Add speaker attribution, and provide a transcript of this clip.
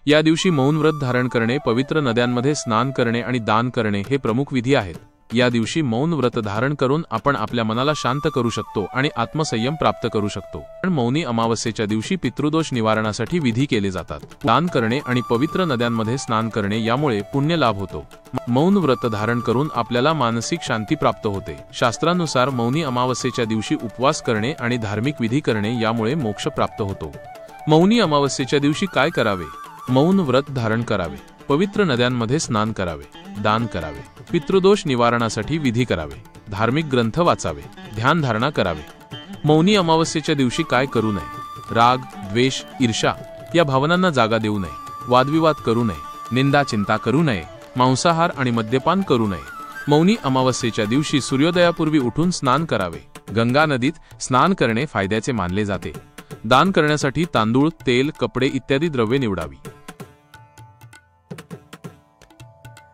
Speaker 1: या दिवशी मौन व्रत धारण करणे, पवित्र नद्यांमध्ये स्नान करणे आणि दान करणे हे प्रमुख विधी आहेत। या दिवशी मौन व्रत धारण करून आपण आपल्या मनाला शांत करू शकतो आणि आत्मसंयम प्राप्त करू शकतो। मौनी अमावस्येच्या दिवशी पितृदोष निवारणासाठी विधी केले जातात। दान करणे आणि पवित्र नद्यांमध्ये स्नान करणे यामुळे पुण्य लाभ होतो। मौन व्रत धारण करून आपल्याला मानसिक शांती प्राप्त होते। शास्त्रानुसार मौनी अमावस्येच्या दिवशी उपवास करणे आणि धार्मिक विधी करणे यामुळे मोक्ष प्राप्त होतो। मौनी अमावस्येच्या दिवशी काय करावे? मौन व्रत धारण करावे, पवित्र नद्यांमध्ये स्नान करावे, दान करावे, पितृदोष निवारणासाठी विधी करावे, धार्मिक ग्रंथ वाचावे, ध्यान धारणा करावे। मौनी अमावस्येच्या दिवशी काय करू नये? राग, द्वेष, ईर्ष्या या भावनांना जागा देऊ नये, वादविवाद करू नये, निंदा चिंता करू नये, मांसाहार आणि मद्यपान करू नये। मौनी अमावस्येच्या दिवशी सूर्योदयापूर्वी उठून स्नान करावे। गंगा नदीत स्नान करणे फायद्याचे मानले जाते। दान करण्यासाठी तांदूळ, तेल, कपडे इत्यादी द्रव्ये निवडावी।